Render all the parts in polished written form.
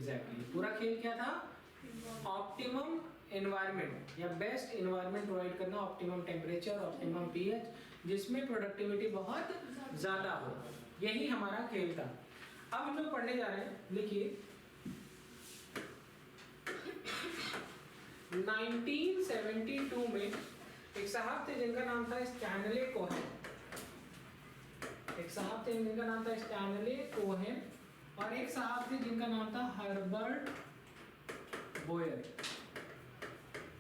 Exactly पूरा खेल क्या था? ऑप्टिमम एनवायरनमेंट या बेस्ट एनवायरनमेंट प्रोवाइड करना, ऑप्टिमम टेम्परेचर, ऑप्टिमम पीएच, जिसमें प्रोडक्टिविटी बहुत ज़्यादा हो, यही हमारा खेल था। अब हम लोग पढ़ने जा रहे हैं, लिखिए 1972 में एक साहब थे जिनका नाम था स्टैनले कोहेन। एक साहब थे जिनका नाम था स्टैनले कोहेन और एक साहब थे जिनका नाम था हर्बर्ट बोयर।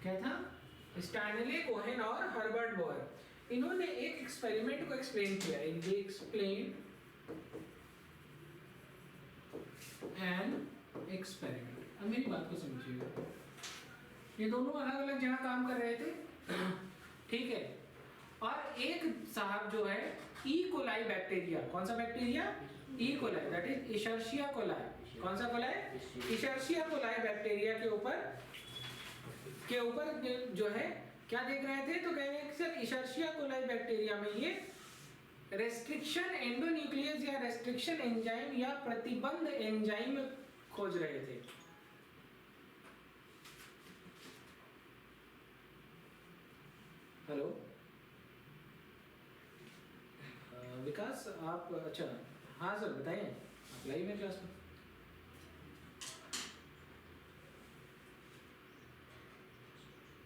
क्या था? स्टैनले कोहेन और हर्बर्ट बोयर। इन्होंने एक एक्सपेरिमेंट को एक्सप्लेन किया। They explain an experiment. अब मेरी बात को समझिएगा, ये दोनों अलग अलग जगह काम कर रहे थे, ठीक है। और एक साहब जो है ई कोलाई बैक्टीरिया, कौन सा bacteria? E coli, that is Escherichia coli. कौन सा कोलाई? इशर्शिया कोलाई बैक्टीरिया के ऊपर जो है क्या देख रहे थे? तो कह रहे हैं सर इशर्शिया कोलाई बैक्टीरिया में ये रेस्ट्रिक्शन एंडोन्यूक्लियस या रेस्ट्रिक्शन एंजाइम या प्रतिबंध एंजाइम खोज रहे थे। हेलो विकास, आप अच्छा, हाँ सर बताइए, आप लाइव में क्लास में?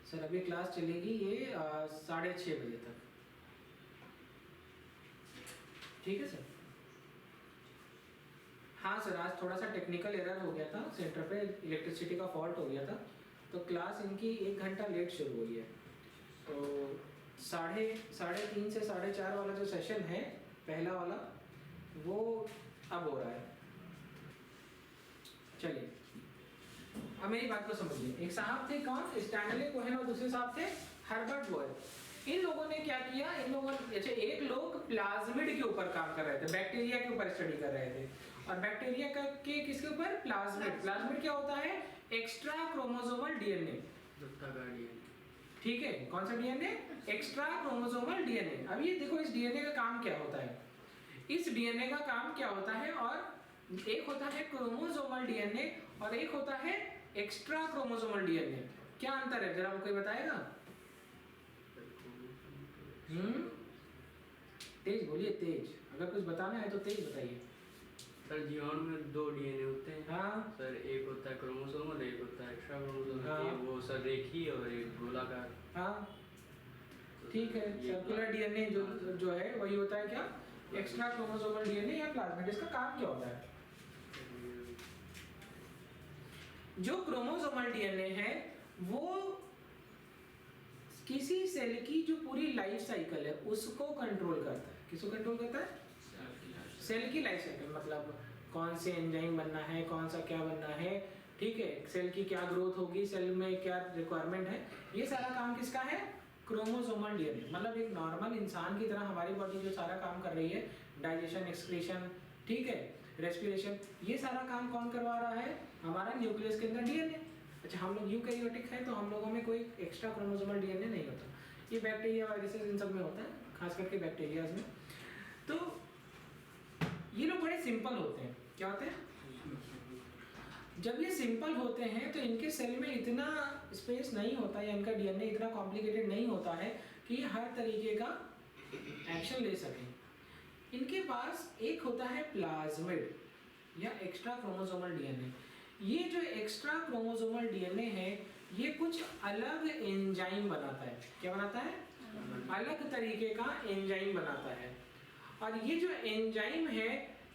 सर अभी क्लास चलेगी ये 6:30 बजे तक, ठीक है सर? हाँ सर, आज थोड़ा सा टेक्निकल एरर हो गया था, सेंटर पे इलेक्ट्रिसिटी का फॉल्ट हो गया था, तो क्लास इनकी 1 घंटा लेट शुरू हुई है। तो 3:30 से 4:30 वाला जो सेशन है पहला वाला, वो अब हो रहा है। चलिए अब मेरी बात को समझिए। एक साहब थे कौन? स्टैनले कोहेन और दूसरे साहब थे हर्बर्ट बोयर। इन लोगों ने क्या किया? इन लोगों ने अच्छा, एक लोग प्लाज्मिड के ऊपर काम कर रहे थे, बैक्टीरिया के ऊपर स्टडी कर रहे थे, और बैक्टीरिया के किसके ऊपर? प्लाज्मिड। प्लाज्मिड क्या होता है? एक्स्ट्रा क्रोमोसोमल डीएनए, ठीक है। कौन सा डीएनए? Extra chromosomal DNA. अब ये देखो, इस डीएनए का काम क्या होता है? इस डीएनए का काम क्या होता है? और एक होता है क्रोमोसोमल डीएनए और एक होता है एक्स्ट्रा क्रोमोसोमल डीएनए। क्या अंतर है जरा कोई बताएगा? तेज बोलिए, तेज। अगर कुछ बताना है तो तेज बताइए। सर जीवाणु में 2 डीएनए होते हैं। हाँ सर, एक होता है क्रोमोसोमल, एक होता है एक्स्ट्रा क्रोमोसोमल। हाँ। वो सर रेखीय और एक गोलाकार। हाँ ठीक है। सर्कुलर डीएनए जो है वही होता है क्या? एक्स्ट्रा क्रोमोसोमल डीएनए या प्लाज्मिड। इसका काम क्या होता है? जो क्रोमोसोमल डीएनए है वो किसी सेल की जो पूरी लाइफ साइकिल है उसको कंट्रोल करता है। किसको कंट्रोल करता है? सेल की लाइफ साइकिल, मतलब कौन से एंजाइम बनना है, कौन सा क्या बनना है, ठीक है, सेल की क्या ग्रोथ होगी, सेल में क्या रिक्वायरमेंट है, ये सारा काम किसका है? Chromosomal DNA. मतलब एक नॉर्मल इंसान की तरह हमारी बॉडी जो सारा काम कर रही है, डाइजेशन, एक्सक्रीशन, ठीक है, रेस्पिरेशन, ये सारा काम कौन करवा रहा है? हमारा न्यूक्लियस के अंदर डीएनए। अच्छा, हम लोग यूकैरियोटिक है तो हम लोगों में कोई एक्स्ट्रा क्रोमोसोमल डीएनए नहीं होता। ये बैक्टीरिया, वायरसेस, इन सब में होता है, खास करके बैक्टीरियाज में। तो ये लोग बड़े सिंपल होते हैं। क्या होते हैं? जब ये सिंपल होते हैं तो इनके सेल में इतना स्पेस नहीं होता या इनका डीएनए इतना कॉम्प्लिकेटेड नहीं होता है कि ये हर तरीके का एक्शन ले सकें। इनके पास एक होता है प्लाज्मिड या एक्स्ट्रा क्रोमोसोमल डीएनए। ये जो एक्स्ट्रा क्रोमोसोमल डीएनए है ये कुछ अलग एंजाइम बनाता है। क्या बनाता है? अलग तरीके का एंजाइम बनाता है, और ये जो एंजाइम है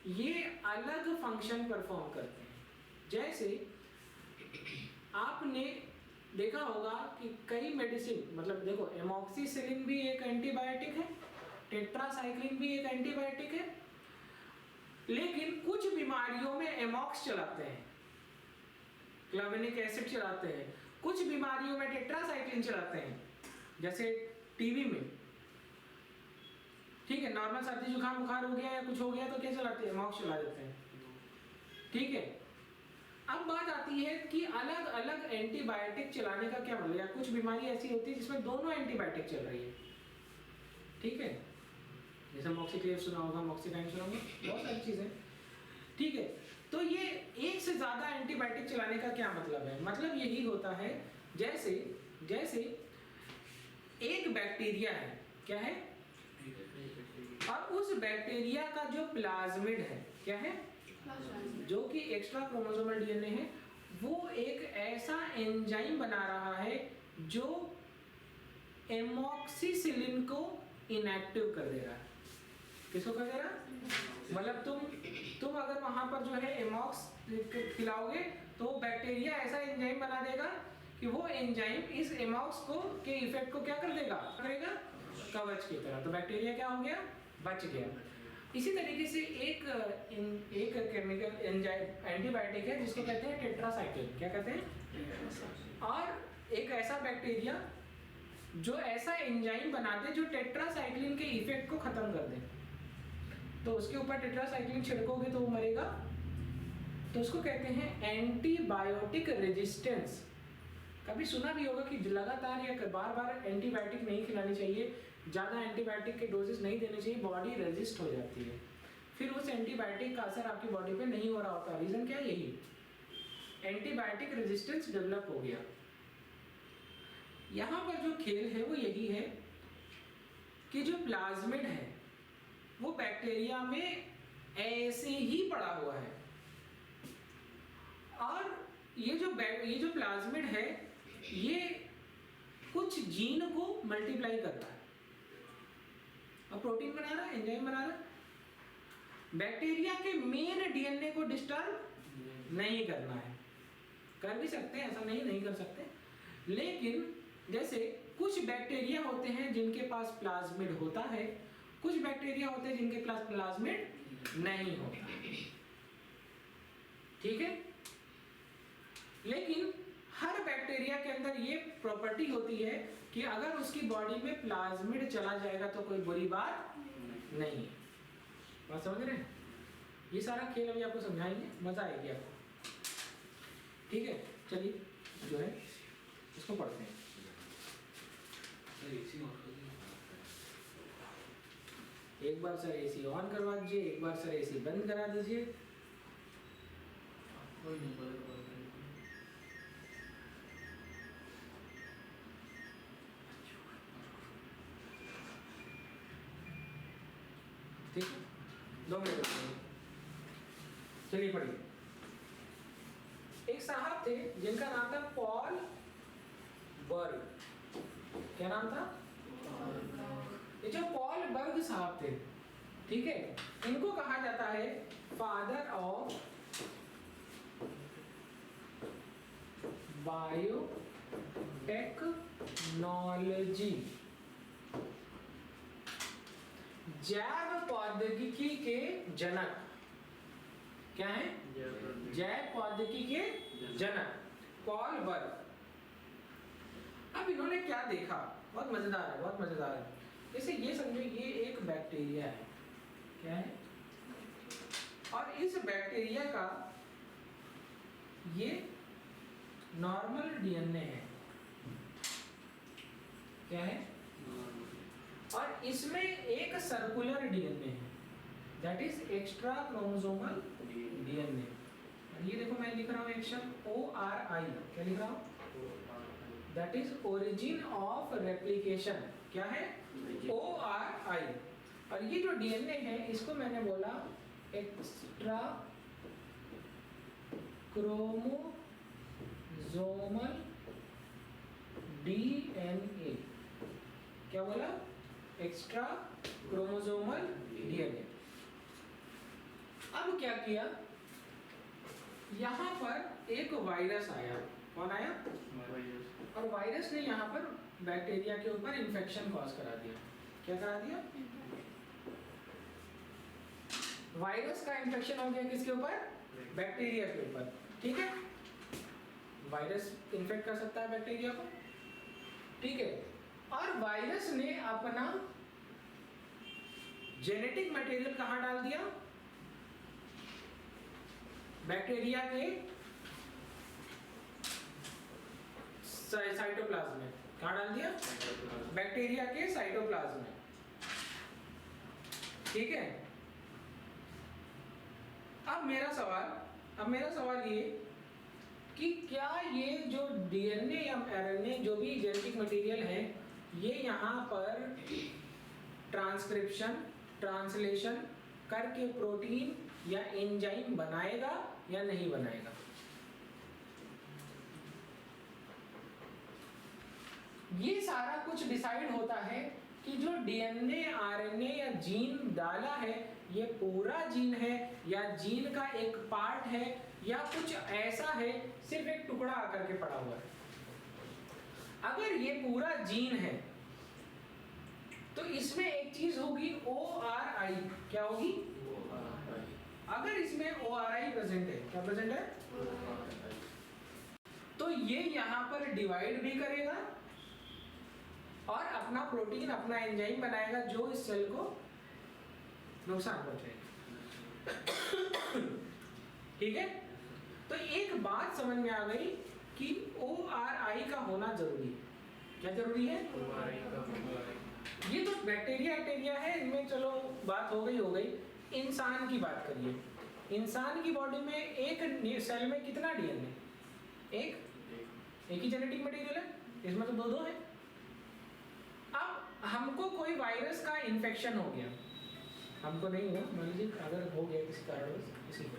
ये अलग फंक्शन परफॉर्म करते हैं। जैसे आपने देखा होगा कि कई मेडिसिन, मतलब देखो एमॉक्सिसिलिन भी एक एंटीबायोटिक है, टेट्रासाइक्लिन भी एक एंटीबायोटिक है, लेकिन कुछ बीमारियों में एमॉक्स चलाते हैं, क्लावेनिक एसिड चलाते हैं, कुछ बीमारियों में टेट्रासाइक्लिन चलाते हैं, जैसे टीबी में, ठीक है, नॉर्मल सर्दी जुकाम बुखार हो गया या कुछ हो गया तो क्या चलाते हैं? एमॉक्स चला देते हैं, ठीक है। अब बात आती है कि अलग अलग एंटीबायोटिक चलाने का क्या मतलब, या कुछ बीमारी ऐसी होती है जिसमें दोनों एंटीबायोटिक चल रही है, ठीक है, जैसे मॉक्सिक्लेव सुना होगा, मॉक्सिडाइन सुना होगा, बहुत सारी चीजें, ठीक है। तो ये एक से ज्यादा एंटीबायोटिक चलाने का क्या मतलब है? मतलब यही होता है जैसे जैसे एक बैक्टीरिया है, क्या है, और उस बैक्टीरिया का जो प्लाज्मिड है, क्या है, जो कि एक्स्ट्रा क्रोमोसोमल डीएनए है, वो एक ऐसा एंजाइम बना रहा है जो एमॉक्सिसिलिन को इनएक्टिव कर दे रहा है। किसको कर दे रहा है? मतलब तुम अगर वहां पर जो है एमॉक्स खिलाओगे तो बैक्टीरिया ऐसा एंजाइम बना देगा कि वो एंजाइम इस एमॉक्स को के इफेक्ट को क्या कर देगा, करेगा कवच की तरह। तो बैक्टीरिया क्या हो गया, बच गया। इसी तरीके से एक केमिकल एंजाइम एंटीबायोटिक है जिसको कहते हैं टेट्रासाइक्लिन। क्या कहते हैं? और एक ऐसा बैक्टीरिया जो ऐसा एंजाइम बना दे जो टेट्रासाइक्लिन के इफेक्ट को खत्म कर दे, तो उसके ऊपर टेट्रासाइक्लिन छिड़कोगे तो वो मरेगा। तो उसको कहते हैं एंटीबायोटिक रेजिस्टेंस। कभी सुना भी होगा कि लगातार या बार बार एंटीबायोटिक नहीं खिलानी चाहिए, ज़्यादा एंटीबायोटिक के डोजेस नहीं देने चाहिए, बॉडी रेजिस्ट हो जाती है, फिर उस एंटीबायोटिक का असर आपकी बॉडी पे नहीं हो रहा होता। रीज़न क्या है? यही एंटीबायोटिक रेजिस्टेंस डेवलप हो गया। यहाँ पर जो खेल है वो यही है कि जो प्लाज्मिड है वो बैक्टीरिया में ऐसे ही पड़ा हुआ है, और ये जो प्लाज्मिड है ये कुछ जीन को मल्टीप्लाई कर रहा है और प्रोटीन बना रहा है, एंजाइम बना रहा है। बैक्टीरिया के मेन डीएनए को डिस्टर्ब नहीं करना है। कर भी सकते हैं, ऐसा नहीं कर सकते, लेकिन जैसे कुछ बैक्टीरिया होते हैं जिनके पास प्लाज्मिड होता है, कुछ बैक्टीरिया होते हैं जिनके पास प्लाज्मिड नहीं होता, ठीक है। लेकिन हर बैक्टीरिया के अंदर ये प्रॉपर्टी होती है कि अगर उसकी बॉडी में प्लाज्मिड चला जाएगा तो कोई बुरी बात नहीं है। बात समझ रहे हैं? ये सारा खेल अभी आपको समझाएंगे, मजा आएगी आपको, ठीक है। चलिए जो है इसको पढ़ते हैं। एक बार सर एसी ऑन करवा दीजिए, एक बार सर एसी बंद करा दीजिए। ठीक है, 2 मिनट। चलिए पढ़िए। एक साहब थे जिनका नाम था पॉल बर्ग। क्या नाम था? ये जो पॉल बर्ग साहब थे, ठीक है, इनको कहा जाता है फादर ऑफ बायोटेक्नोलॉजी। जैव प्रौद्योगिकी के जनक। क्या है? जैव प्रौद्योगिकी के जनक पॉल बर्ग। अब इन्होंने क्या देखा, बहुत मजेदार है, बहुत मजेदार है। जैसे ये समझो, ये एक बैक्टीरिया है, क्या है, और इस बैक्टीरिया का ये नॉर्मल डीएनए है, क्या है, और इसमें एक सर्कुलर डीएनए है, that is extra chromosomal DNA. ये देखो मैं लिख रहा हूँ एक शब्द ORI। क्या लिख रहा हूँ? That is origin of replication. क्या है? ORI। और ये जो डीएनए है इसको मैंने बोला एक्स्ट्रा क्रोमोसोमल डीएनए। क्या बोला? Extra chromosomal DNA. अब क्या किया, यहाँ पर एक वायरस आया। कौन आया? और वायरस ने यहाँ पर बैक्टीरिया के ऊपर इन्फेक्शन कॉज करा दिया। क्या करा दिया? वायरस का इन्फेक्शन हो गया किसके ऊपर? बैक्टीरिया के ऊपर, ठीक है। वायरस इन्फेक्ट कर सकता है बैक्टीरिया को, ठीक है। और वायरस ने अपना जेनेटिक मटेरियल कहाँ डाल दिया? बैक्टीरिया के साइटोप्लाज्म में। कहाँ डाल दिया? बैक्टीरिया के साइटोप्लाज्म में, ठीक है। अब मेरा सवाल अब मेरा सवाल ये कि क्या ये जो डीएनए या आरएनए जो भी जेनेटिक मटेरियल है ये यहाँ पर ट्रांसक्रिप्शन ट्रांसलेशन करके प्रोटीन या एंजाइम बनाएगा या नहीं बनाएगा? ये सारा कुछ डिसाइड होता है कि जो डीएनए आरएनए या जीन डाला है ये पूरा जीन है या जीन का एक पार्ट है या कुछ ऐसा है सिर्फ एक टुकड़ा आकर के पड़ा हुआ है। अगर ये पूरा जीन है तो इसमें एक चीज होगी ORI। क्या होगी? अगर इसमें ORI प्रेजेंट है, क्या प्रेजेंट है? तो ये यहाँ पर डिवाइड भी करेगा और अपना प्रोटीन अपना एंजाइम बनाएगा जो इस सेल को नुकसान पहुंचाएगा। ठीक है, तो एक बात समझ में आ गई कि ORI का होना जरूरी है। क्या जरूरी है? ये तो बैक्टीरिया है, इनमें चलो बात हो गई। इंसान की बात करिए, इंसान की बॉडी में एक सेल में कितना डीएनए? एक ही जेनेटिक मटेरियल है, इसमें तो दो है। अब हमको कोई वायरस का इन्फेक्शन हो गया, हमको नहीं हुआ, मान लीजिए अगर हो गया किसी कारणवश किसी को,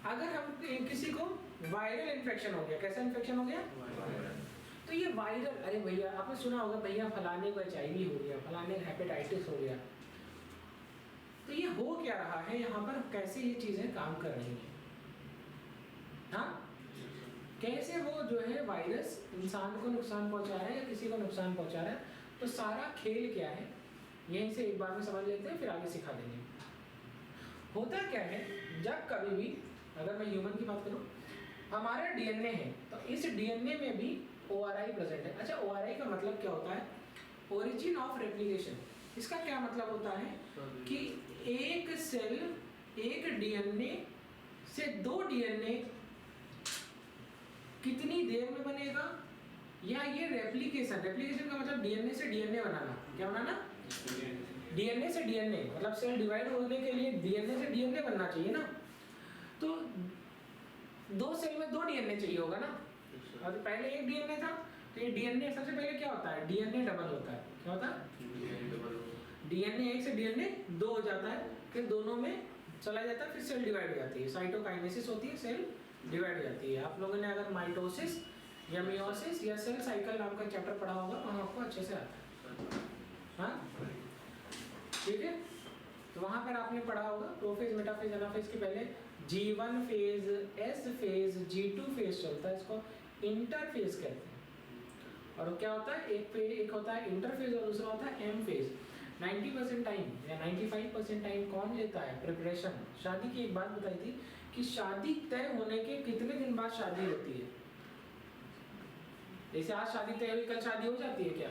अगर हम किसी को वायरल इन्फेक्शन हो गया, कैसा इन्फेक्शन हो गया? तो ये वायरल, अरे भैया आपने सुना होगा भैया फलाने को HIV हो गया, फलाने को हेपेटाइटिस हो गया। तो ये हो क्या रहा है यहाँ पर, कैसे ये चीजें काम कर रही हैं? हाँ, कैसे वो जो है वायरस इंसान को नुकसान पहुंचा रहा है या किसी को नुकसान पहुंचा रहा है? तो सारा खेल क्या है यहीं से एक बार में समझ लेते हैं, फिर आगे सिखा देंगे। होता क्या है, जब कभी भी अगर मैं ह्यूमन की बात करूं, हमारा डीएनए है तो इस डीएनए में भी ORI प्रेजेंट है। अच्छा, ORI का मतलब क्या होता है? Origin of replication. इसका क्या मतलब होता है कि एक सेल एक डीएनए से दो डीएनए कितनी देर में बनेगा, या ये रेप्लिकेशन का मतलब डीएनए से डीएनए बनाना। क्या बनाना? डीएनए से डीएनए, मतलब सेल डिवाइड होने के लिए डीएनए से डीएनए बनना चाहिए ना। तो दो सेल में दो डीएनए चाहिए होगा ना, और पहले एक डीएनए था, तो ये डीएनए सबसे पहले क्या होता है? डीएनए डबल होता है। क्या होता है? डीएनए एक से डीएनए दो हो जाता है, फिर दोनों में चला जाता है, फिर सेल डिवाइड हो जाती है, साइटोकाइनेसिस होती है, सेल डिवाइड हो जाती है। आप लोगों ने अगर माइटोसिस या मियोसिस या सेल साइकिल नाम का चैप्टर पढ़ा होगा, वहाँ आपको अच्छे से आता है। हाँ, ठीक है, तो वहाँ पर आपने पढ़ा होगा प्रोफेज, मेटाफेज, एनाफेज के पहले G1 phase, S phase, G2 phase चलता है, इसको इंटरफेज कहते हैं। और क्या होता है, एक होता है इंटरफेज और दूसरा होता है M फेज। 90% टाइम या 95% टाइम कौन लेता है? प्रिपरेशन। शादी की एक बात बताई थी कि शादी तय होने के कितने दिन बाद शादी होती है? जैसे आज शादी तय हुई, कल शादी हो जाती है क्या?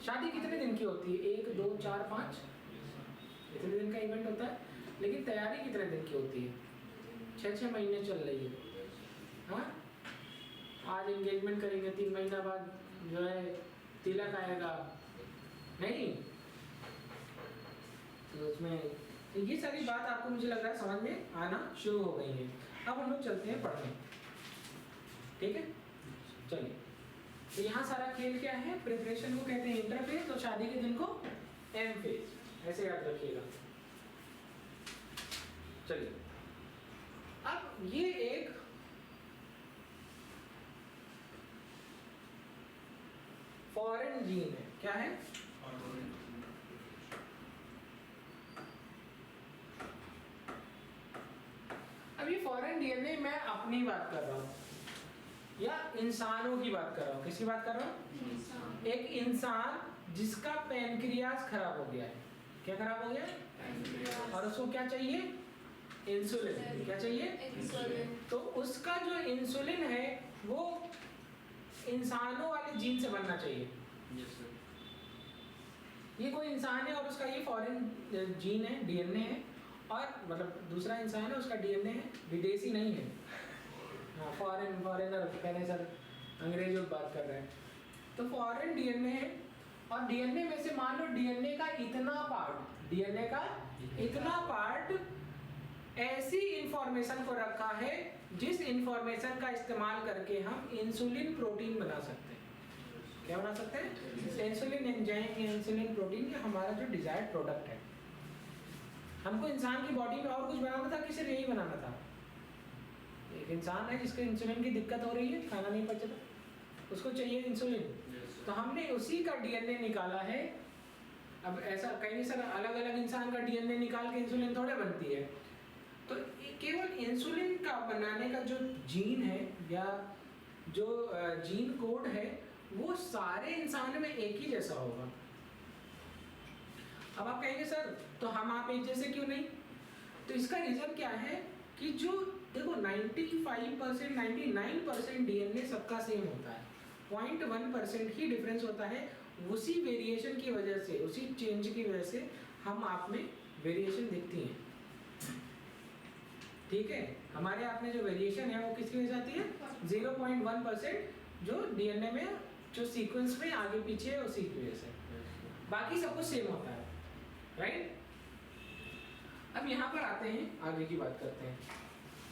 शादी कितने दिन की होती है? 1, 2, 4, 5 इतने दिन का इवेंट होता है, लेकिन तैयारी कितने दिन की होती है? 6 महीने चल रही है। हाँ, आज एंगेजमेंट करेंगे, 3 महीना बाद जो है तिलक आएगा, नहीं तो उसमें तो ये सारी बात आपको मुझे लग रहा है समझ में आना शुरू हो गई है। अब हम लोग चलते हैं पढ़ने, ठीक है? चलिए, तो यहाँ सारा खेल क्या है? प्रिपरेशन को कहते हैं इंटरफेज और शादी के दिन को M फेज, ऐसे याद रखिएगा। चलिए, अब ये एक फॉरेन जीन है। क्या है? अब ये फॉरेन डीएनए मैं अपनी बात कर रहा हूँ या इंसानों की बात कर रहा हूँ? किसकी बात कर रहा हूँ? एक इंसान जिसका पैनक्रियाज खराब हो गया है। क्या खराब हो गया? और उसको क्या चाहिए? इंसुलिन। क्या चाहिए? इंसुलिन। तो उसका जो इंसुलिन है वो इंसानों वाले जीन से बनना चाहिए। ये कोई इंसान है और उसका ये फॉरेन जीन है, डीएनए है, और मतलब दूसरा इंसान है उसका डीएनए है, विदेशी नहीं है। हाँ, फॉरेनर कहने सर अंग्रेज लोग बात कर रहे हैं। तो फॉरेन डीएनए है और डीएनए में से मान लो डीएनए का इतना पार्ट ऐसी इंफॉर्मेशन को रखा है जिस इंफॉर्मेशन का इस्तेमाल करके हम इंसुलिन प्रोटीन बना सकते हैं। क्या बना सकते हैं? इंसुलिन एंजाइम या इंसुलिन प्रोटीन, ये हमारा जो डिजायर्ड प्रोडक्ट है। हमको इंसान की बॉडी में और कुछ बनाना था कि सिर्फ यही बनाना था? एक इंसान है जिसको इंसुलिन की दिक्कत हो रही है, खाना नहीं पचता, उसको चाहिए इंसुलिन, तो हमने उसी का डीएनए निकाला है। अब ऐसा कहीं सर अलग अलग इंसान का डीएनए निकाल के इंसुलिन थोड़े बनती है, तो केवल इंसुलिन का बनाने का जो जीन है या जो जीन कोड है वो सारे इंसान में एक ही जैसा होगा। अब आप कहेंगे सर तो हम आप एक जैसे क्यों नहीं? तो इसका रीजन क्या है कि जो देखो 95% 99% डीएनए सबका सेम होता है, 0.1% ही डिफरेंस होता है। उसी वेरिएशन की वजह से, उसी चेंज की वजह से हम आप में वेरिएशन दिखती है। ठीक है, हमारे आप में जो वेरिएशन है वो किसकी वजह से आती है? 0.1% जो डीएनए में जो सीक्वेंस में आगे पीछे है उसी की वजह से, बाकी सब कुछ सेम होता है, राइट? अब यहाँ पर आते हैं, आगे की बात करते हैं।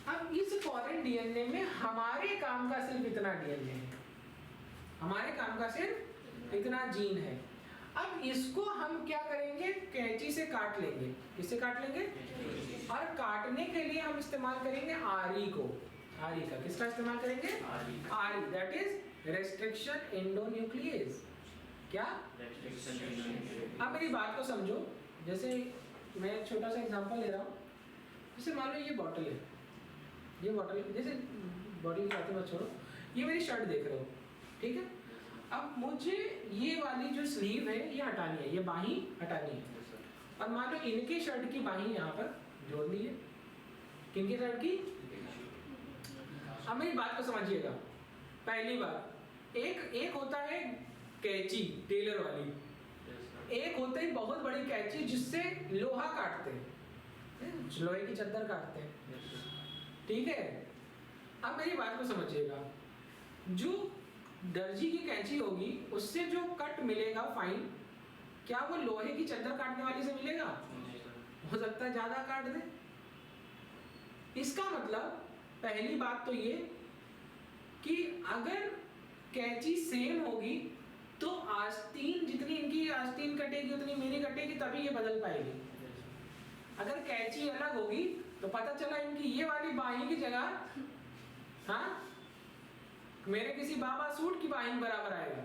अब इस फॉरेन डीएनए में हमारे काम का सिर्फ इतना डीएनए है, हमारे काम का सिर्फ इतना जीन है। अब इसको हम क्या करेंगे? कैंची से काट लेंगे। किससे काट लेंगे? और काटने के लिए हम इस्तेमाल करेंगे आरी को। आरी का किसका इस्तेमाल करेंगे? आरी, दैट इज रेस्ट्रिक्शन एंडोन्यूक्लियेज। क्या? अब मेरी बात को समझो, जैसे मैं एक छोटा सा एग्जांपल ले रहा हूँ। जैसे मान लो ये बॉटल है, ये बॉटल, जैसे बॉटल की बातें मत छोड़ो, ये मेरी शर्ट देख रहे हो, ठीक है? अब मुझे ये वाली जो स्लीव है ये हटानी है, ये बाही हटानी है, और मान लो इनके शर्ट की बाही यहाँ पर जोड़ ली है। किनके शर्ट की? अब मेरी बात को समझिएगा। पहली बात, एक होता है कैंची टेलर वाली, एक होता है बहुत बड़ी कैंची जिससे लोहा काटते हैं, लोहे की चद्दर काटते हैं, ठीक है? अब मेरी बात को समझिएगा, जो दर्जी की कैंची होगी उससे जो कट मिलेगा फाइन, क्या वो लोहे की चद्दर काटने वाली से मिलेगा? हो सकता है ज्यादा काट दे। इसका मतलब पहली बात तो ये कि अगर कैंची सेम होगी तो आस्तीन, जितनी इनकी आस्तीन कटेगी उतनी मेरी कटेगी, तभी ये बदल पाएगी। अगर कैंची अलग होगी तो पता चला इनकी ये वाली बाही की जगह, हाँ, मेरे किसी बाबा सूट की बाही बराबर आएगा।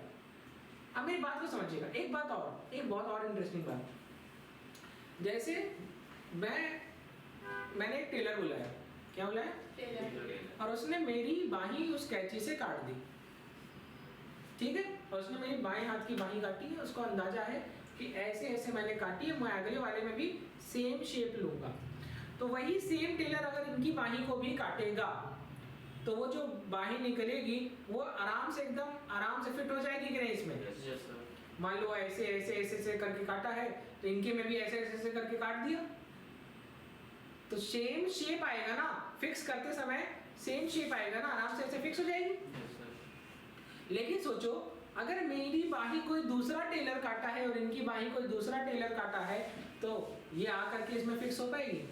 अब मेरी बात को समझिएगा। एक बात और, एक बहुत और इंटरेस्टिंग बात, जैसे मैंने एक टेलर बुलाया, क्या बुलाया? टेलर। और उसने मेरी बाही उस कैंची से काट दी, ठीक है? और उसने मेरी बाएं हाथ की बाही काटी है, उसको अंदाजा है कि ऐसे ऐसे मैंने काटी है, मैं अगले वाले में भी सेम शेप लूंगा। तो वही सेम टेलर अगर इनकी बाही को भी काटेगा तो वो जो बाही निकलेगी वो आराम से, एकदम आराम से फिट हो जाएगी कि नहीं इसमें? मान लो ऐसे ऐसे ऐसे ऐसे करके काटा है तो इनके में भी ऐसे ऐसे ऐसे करके काट दिया, तो सेम शेप आएगा ना, फिक्स करते समय सेम शेप आएगा ना, आराम से ऐसे फिक्स हो जाएगी। लेकिन सोचो अगर मेरी बाही कोई दूसरा टेलर काटा है और इनकी बाही कोई दूसरा टेलर काटा है, तो ये आकर के इसमें फिक्स हो पाएगी?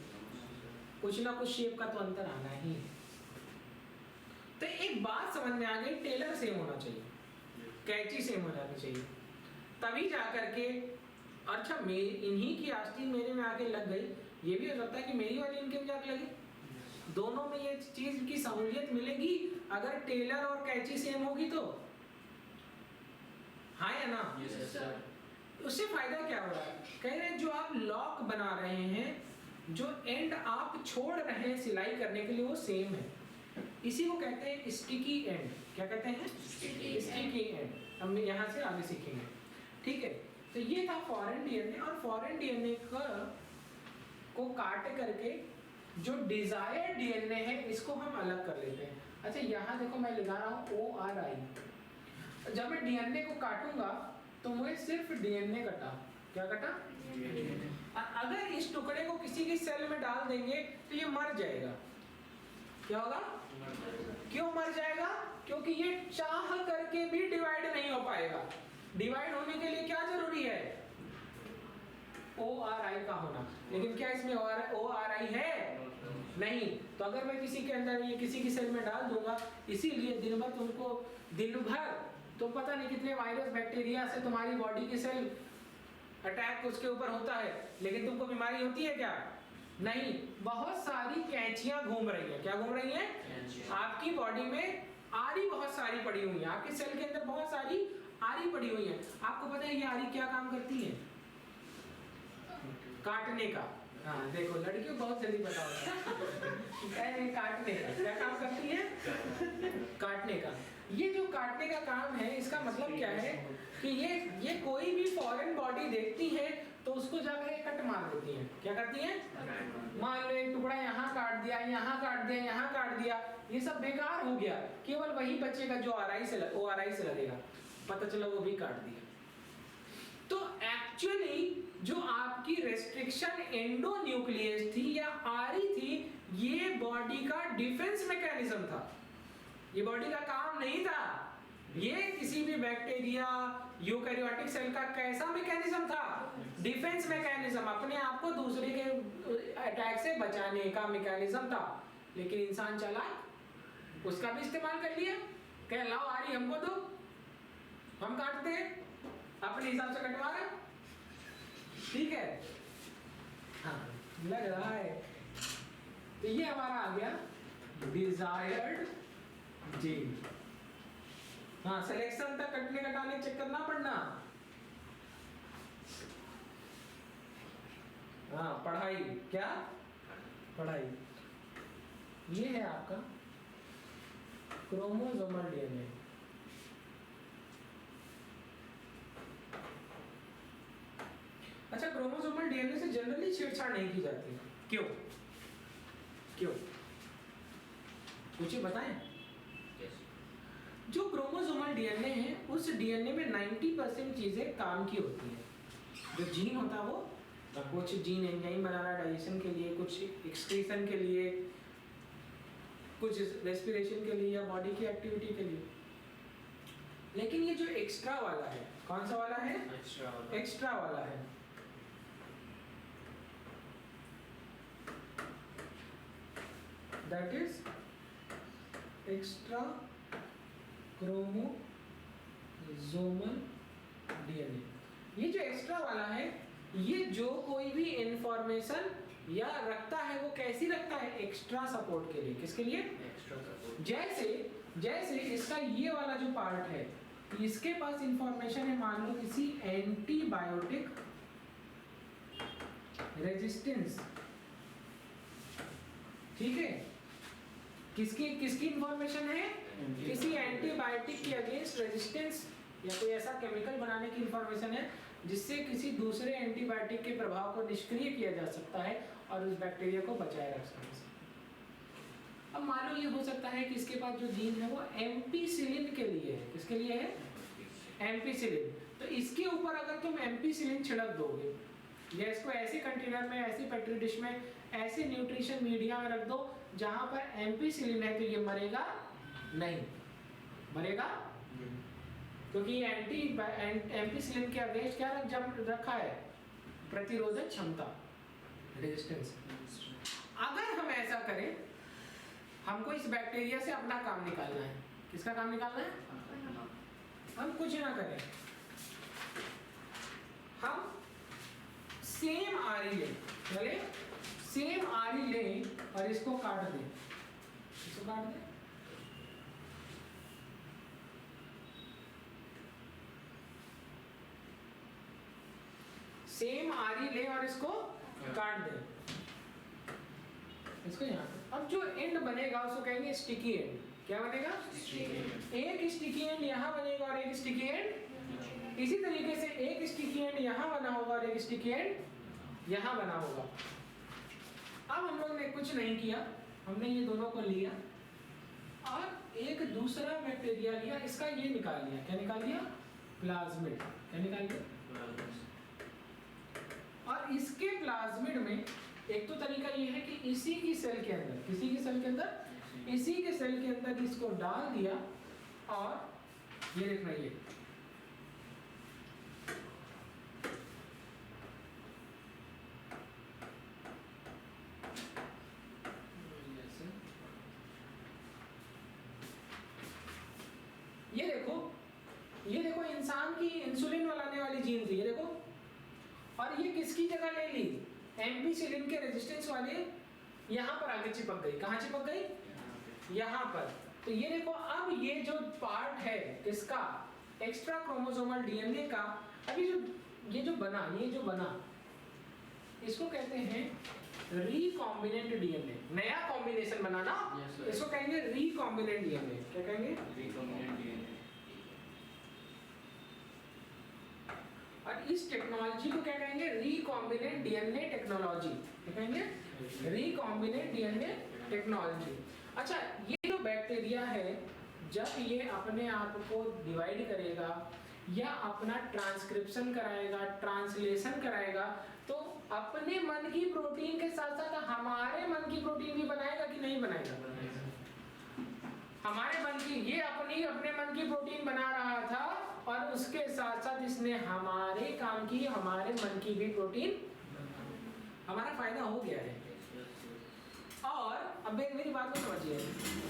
कुछ ना कुछ शेप का तो अंतर आना ही है। तो एक बात समझ में आ गई, टेलर सेम होना चाहिए, कैंची सेम हो जानी चाहिए, तभी जाकर के, अच्छा इन्हीं की आस्तीन मेरे में आके लग गई, ये भी हो सकता है कि मेरी वाली इनके में जाके लगे। दोनों में ये चीज की सहूलियत मिलेगी अगर टेलर और कैंची सेम होगी तो, हाँ या ना? उससे फायदा क्या हो रहा है? कह रहे हैं जो आप लॉक बना रहे हैं, जो एंड आप छोड़ रहे हैं सिलाई करने के लिए वो सेम है। इसी को कहते हैं स्टिकी एंड। क्या कहते हैं? Sticky and. हम यहाँ से आगे सीखेंगे, ठीक है? तो ये था फॉरेन डीएनए, और फॉरेन डीएनए को काट करके जो डिजायर्ड डीएनए है इसको हम अलग कर लेते हैं। अच्छा यहाँ देखो मैं लिखा रहा हूँ ORI। जब मैं डीएनए को काटूंगा तो मुझे सिर्फ डीएनए कटा, क्या कटा? अगर इस टुकड़े को किसी की सेल में डाल देंगे तो ये मर जाएगा। क्या होगा? क्यों मर जाएगा? क्योंकि ये चाह करके भी डिवाइड नहीं हो पाएगा। डिवाइड होने के लिए क्या जरूरी है? ORI का होना। लेकिन क्या इसमें ORI है? नहीं। तो अगर मैं किसी के अंदर ये किसी की सेल में डाल दूंगा, इसीलिए दिन भर तुमको दिन भर तो पता नहीं कितने वायरस बैक्टीरिया से तुम्हारी बॉडी की सेल अटैक उसके ऊपर होता है, लेकिन तुमको बीमारी होती है क्या? नहीं। बहुत सारी कैंचियां घूम रही हैं। क्या घूम रही हैं? आपकी बॉडी में आरी बहुत सारी पड़ी हुई है, आपके सेल के अंदर बहुत सारी आरी पड़ी हुई है। आपको पता है ये आरी क्या काम करती है? काटने का। हाँ देखो, लड़कियों को बहुत जल्दी पता होता है। काटने का क्या काम करती है? काटने का। ये जो काटने का काम है, इसका मतलब क्या है कि ये कोई भी फॉरेन बॉडी देखती है तो उसको जाकर कट मार देती है। क्या करती है? मान लो एक टुकड़ा यहाँ काट दिया, यहाँ काट दिया, यहाँ काट दिया, ये सब बेकार हो गया, केवल वही बचेगा जो आरआई से लगेगा। पता चला वो भी काट दिया। तो एक्चुअली जो आपकी रेस्ट्रिक्शन एंडोन्यूक्लियस थी या आरी थी, ये बॉडी का डिफेंस मैकेनिज्म था। ये बॉडी का काम नहीं था। ये किसी भी बैक्टीरिया यूकैरियोटिक सेल का कैसा मैकेनिज्म था? डिफेंस मैकेनिज्म, अपने आप को दूसरे के अटैक से बचाने का मैकेनिज्म था। लेकिन इंसान चालाक, उसका भी इस्तेमाल कर लिया। कह लाओ आरी हमको दो, हम काटते हैं, अपने हिसाब से कटवा रहे। ठीक है, हाँ लग रहा है। तो ये हमारा आ गया डिजायर्ड जीन। हाँ, सिलेक्शन तक कटने कटाने चेक करना पड़ना। हाँ पढ़ाई, क्या पढ़ाई? ये है आपका क्रोमोसोमल डीएनए। अच्छा, क्रोमोसोमल डीएनए से जनरली छेड़छाड़ नहीं की जाती। क्यों? क्यों? मुझे बताएं। जो क्रोमोसोमल डीएनए है, उस डीएनए में 90% चीजें काम की होती हैं। जो जीन होता है वो कुछ जीन एंजाइम बनाना डाइजेशन के लिए, कुछ एक्सक्रीशन के लिए, कुछ रेस्पिरेशन के लिए या बॉडी की एक्टिविटी के लिए। लेकिन ये जो एक्स्ट्रा वाला है, कौन सा वाला है? एक्स्ट्रा वाला है। That is extra chromosomal DNA. ये जो एक्स्ट्रा वाला है, ये जो कोई भी इंफॉर्मेशन या रखता है, वो कैसी रखता है? एक्स्ट्रा सपोर्ट के लिए। किसके लिए? Extra support. जैसे इसका ये वाला जो पार्ट है, इसके पास इंफॉर्मेशन है, मान लो किसी एंटीबायोटिक रेजिस्टेंस। ठीक है, किसकी इंफॉर्मेशन है? किसी एंटीबायोटिक के अगेंस्ट रेजिस्टेंस या कोई ऐसा केमिकल बनाने की इंफॉर्मेशन है जिससे किसी दूसरे एंटीबायोटिक के प्रभाव को निष्क्रिय किया जा सकता है और उस बैक्टीरिया को बचाए रख सकता है। अब मान लो ये हो सकता है कि इसके पास जो जीन है वो एम्पीसिलिन के लिए है। किसके लिए है? एम्पीसिलिन। तो इसके ऊपर अगर तुम एम्पीसिलिन छिड़क दोगे या इसको ऐसे कंटेनर में, ऐसी पेट्री डिश में, ऐसे न्यूट्रिशन मीडिया में रख दो जहां पर एम्पीसिलिन है, तो ये मरेगा नहीं। मरेगा क्योंकि एम्पीसिलिन के अगेंस्ट क्या रखा है? प्रतिरोधक क्षमता, रेजिस्टेंस। अगर हम ऐसा करें, हमको इस बैक्टीरिया से अपना काम निकालना है। किसका काम निकालना है? हम कुछ ना करें, हम सेम आरी लें, चले सेम आरी लें और इसको काट दें। इसको काट दें, सेम आरी ले और इसको काट दें, इसको यहाँ। अब जो एंड बनेगा उसको कहेंगे स्टिकी एंड। क्या बनेगा? एक स्टिकी एंड यहाँ बनेगा और एक स्टिकी एंड इसी तरीके से एक स्टिकी एंड यहाँ बना होगा और एक स्टिकी एंड यहाँ बना होगा। अब हम लोग ने कुछ नहीं किया, हमने ये दोनों को लिया और एक दूसरा बैक्टीरिया लिया, इसका ये निकाल लिया। क्या निकाल लिया? प्लाज्मिड। क्या निकाल लिया? और इसके प्लाज्मिड में एक तो तरीका ये है कि इसी की सेल के अंदर, किसी की सेल के अंदर, इसी के सेल के अंदर इसको डाल दिया और ये देखना, ये ये देखो इंसान की इंसुलिन बनाने वाली जीन थी, ये देखो, और ये किसकी जगह ले ली, एम्पीसिलिन के रेजिस्टेंस वाले यहाँ पर आगे चिपक गई। कहाँ चिपक गई? यहाँ पर। तो ये देखो, अब ये जो पार्ट है किसका, एक्स्ट्रा क्रोमोसोमल डीएनए का, अभी जो ये जो बना इसको कहते हैं रिकॉम्बिनेंट डीएनए। नया कॉम्बिनेशन बनाना, Yes, sir. इसको कहेंगे रिकॉम्बिनेंट डीएनए। क्या कहेंगे? Recombinant DNA. और इस टेक्नोलॉजी को क्या कहेंगे? Recombinant DNA technology. क्या कहेंगे? Recombinant DNA technology. अच्छा, ये जो बैक्टीरिया है, जब ये अपने आप को डिवाइड करेगा या अपना ट्रांसक्रिप्शन कराएगा, ट्रांसलेशन कराएगा, तो अपने मन की प्रोटीन के साथ साथ हमारे मन की प्रोटीन भी बनाएगा कि नहीं बनाएगा? हमारे मन की, ये अपने मन की प्रोटीन बना रहा था और उसके साथ साथ इसने हमारे काम की, हमारे मन की भी प्रोटीन, हमारा फायदा हो गया है। और अब एक मेरी बात को समझिए,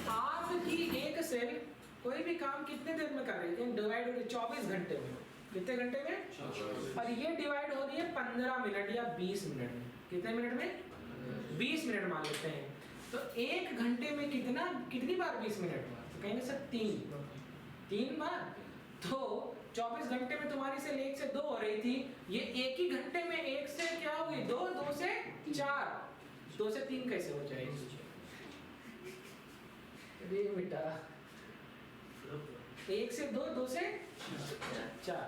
आपकी एक सेल कोई भी काम कितने देर में कर रही है? डिवाइड हो रही है 24 घंटे में। कितने घंटे में? और ये डिवाइड हो रही है 15 मिनट या 20 मिनट में। कितने मिनट में? 20 मिनट मान लेते हैं। तो एक घंटे में कितनी बार 20 मिनट? तो कहेंगे सर 3 बार। तो 24 घंटे में तुम्हारी सेल 1 से 2 हो रही थी, ये एक ही घंटे में 1 से क्या होगी? 2 से 4, 2 से 3 कैसे हो जाएगी? अरे बेटा, 1 से 2, 2 से 4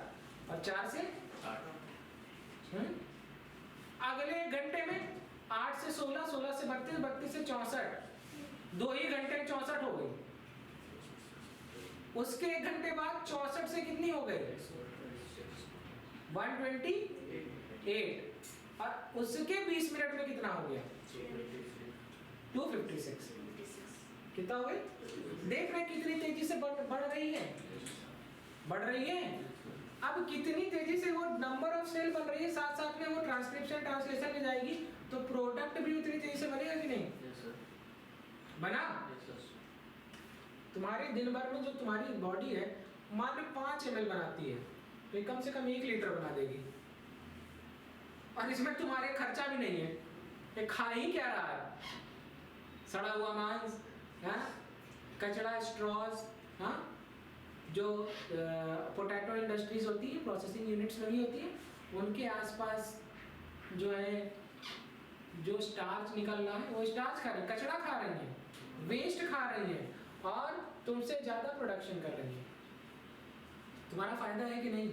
और 4 से 8। अगले घंटे में 8 से 16, 16 से 32, 32 से 64, 2 ही घंटे में 64 हो गई। उसके 1 घंटे बाद 64 से कितनी हो गई? 128। और उसके 20 मिनट में कितना हो गया? 256। कितना हो गई? देख रहे कितनी तेजी से बढ़ रही है, बढ़ रही है। अब कितनी तेजी से वो नंबर ऑफ सेल बन रही है, साथ साथ में वो ट्रांसक्रिप्शन ट्रांसलेशन में जाएगी, तो प्रोडक्ट भी उतनी तेजी से बनेगा कि नहीं? बना? तुम्हारे दिन भर में जो तुम्हारी बॉडी है, मान लो 5 ml बनाती है, तो ये कम से कम 1 लीटर बना देगी। और इसमें तुम्हारे खर्चा भी नहीं है, ये खा ही क्या रहा है? सड़ा हुआ मांस, कचरा, स्ट्रॉज, जो पोटैटो इंडस्ट्रीज होती है, प्रोसेसिंग यूनिट्स लगी होती है, उनके आसपास जो है, जो स्टार्च निकल रहा है, वो स्टार्च खा रही है, कचरा खा रही है, वेस्ट खा रही है, और तुमसे ज्यादा प्रोडक्शन कर रही है। तुम्हारा फायदा है कि नहीं?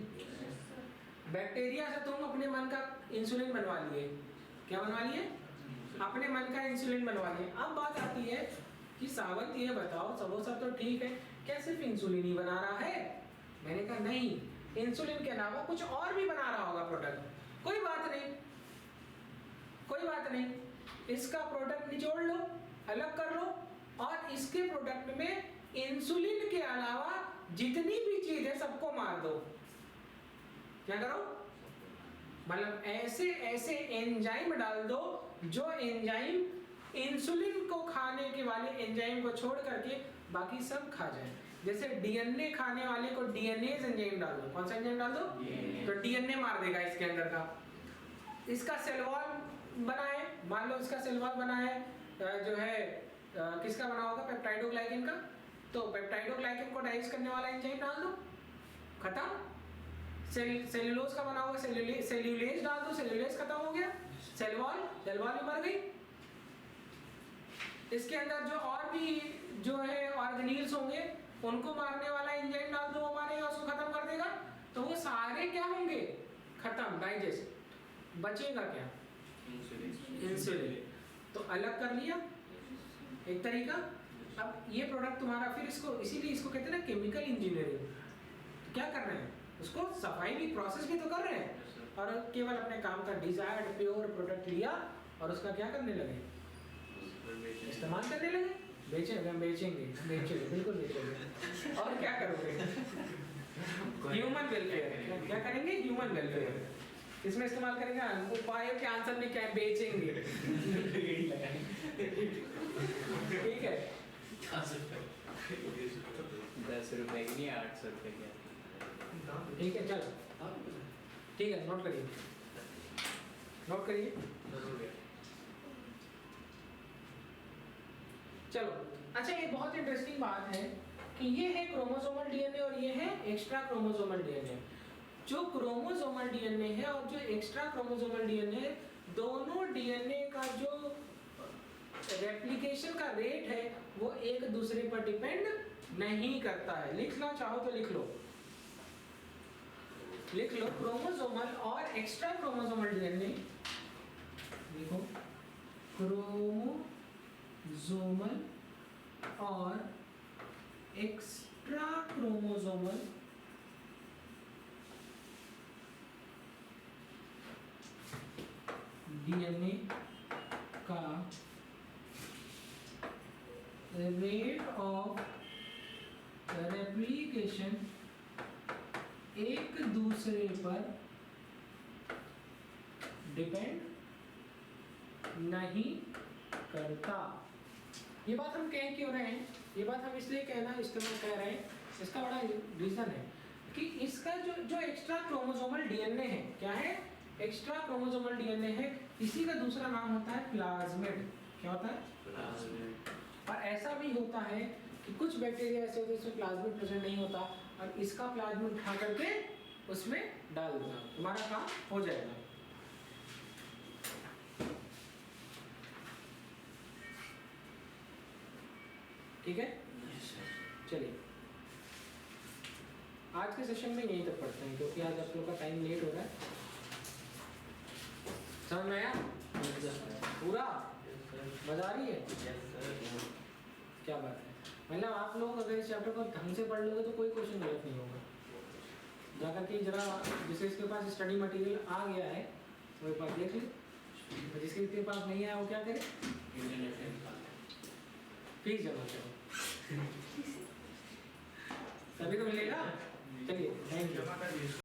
बैक्टीरिया से तुम अपने मन का इंसुलिन बनवा लिए। क्या बनवा लिए? अपने मन का इंसुलिन बनवा लिए। अब बात आती है कि सावंत, ये बताओ, समोसा तो ठीक है, क्या सिर्फ इंसुलिन ही बना रहा है? मैंने कहा नहीं, इंसुलिन के अलावा कुछ और भी बना रहा होगा प्रोडक्ट। कोई बात नहीं, कोई बात नहीं, इसका प्रोडक्ट निचोड़ लो, अलग कर लो, और इसके प्रोडक्ट में इंसुलिन के अलावा जितनी भी चीज है सबको मार दो। क्या करो? मतलब ऐसे ऐसे एंजाइम डाल दो, जो एंजाइम इंसुलिन को खाने के वाले एंजाइम को छोड़ करके बाकी सब खा जाए। जैसे डीएनए खाने वाले को डीएनएज एंजाइम डाल दो। कौन सा एंजाइम डाल दो? तो डीएनए मार देगा इसके अंदर का। इसका सेल वॉल बना है, मान लो इसका सेल वॉल बना है, जो है किसका बना होगा? पेप्टाइडोग्लाइकन का। तो पेप्टाइडोग्लाइकन को डाइजेस्ट करने वाला एंजाइम डाल दो, खत्म। सेल्यूलोज का बना होगा, सेल्यूलेज डाल दो, सेल्यूलेज खत्म हो गया। सेल वॉल भी मर गई। इसके अंदर जो और भी जो है ऑर्गेनील्स होंगे, उनको मारने वाला एंजाइम डाल दो, वो मारेगा, उसको खत्म कर देगा। तो वो सारे क्या होंगे? खत्म, डाइजेस्ट। बचेगा क्या? इंसुलिन। तो अलग कर लिया एक तरीका। अब ये प्रोडक्ट तुम्हारा, फिर इसको, इसीलिए इसको कहते हैं ना केमिकल इंजीनियरिंग। तो क्या कर रहे हैं? उसको सफाई भी, प्रोसेस भी तो कर रहे हैं, और केवल अपने काम का डिजायर्ड प्योर प्रोडक्ट लिया और उसका क्या करने लगे? इस्तेमाल करने लगे। बेचेंगे, बिल्कुल बेचेंगे। और क्या करोगे? Human welfare. क्या करेंगे? Human welfare. इसमें इस्तेमाल करेंगे। उपायों के आंसर में क्या है? बेचेंगे। ठीक है। 10 रुपए की नहीं, 800 रुपए की। ठीक है, चलो ठीक है, नोट करिए, नोट करिए। सर हो गया। चलो अच्छा, ये बहुत इंटरेस्टिंग बात है कि ये है क्रोमोसोमल डीएनए और ये है एक्स्ट्रा क्रोमोसोमल डीएनए। जो क्रोमोसोमल डीएनए है और जो एक्स्ट्रा क्रोमोसोमल डीएनए, दोनों डीएनए का जो रेप्लिकेशन का रेट है वो एक दूसरे पर डिपेंड नहीं करता है। लिखना चाहो तो लिख लो, लिख लो क्रोमोसोमल और एक्स्ट्रा क्रोमोसोमल डीएनए। देखो क्रोमोसोमल और एक्स्ट्रा क्रोमोसोमल डीएनए का रेट ऑफ रेप्लिकेशन एक दूसरे पर डिपेंड नहीं करता। ये बात हम कह क्यों रहे हैं? ये बात हम इसलिए इस्तेमाल कर रहे हैं, इसका बड़ा रीजन है कि इसका जो एक्स्ट्रा क्रोमोसोमल डीएनए है, क्या है? एक्स्ट्रा क्रोमोसोमल डीएनए है। इसी का दूसरा नाम होता है प्लाज्मिड। क्या होता है? प्लाज्मिड। और ऐसा भी होता है कि कुछ बैक्टीरिया ऐसे होते हैं जिसमें प्लाज्मिड प्रेजेंट नहीं होता, और इसका प्लाज्मिड उठा करके उसमें डाल देना, तुम्हारा काम हो जाएगा। ठीक है, चलिए आज के सेशन में यहीं तक पढ़ते हैं, क्योंकि आज आप लोग का टाइम लेट हो रहा है। समझ में आया पूरा? मजा आ रही है? क्या बात है, मतलब आप लोग अगर इस चैप्टर को ढंग से पढ़ लोगे तो कोई क्वेश्चन गलत नहीं होगा। जाकर के जरा जिसे इसके पास स्टडी मटेरियल आ गया है वो एक बार देख ले, जिसके पास नहीं आया वो क्या करे? फीस जमा करो तभी तो मिलेगा। चलिए, थैंक यू।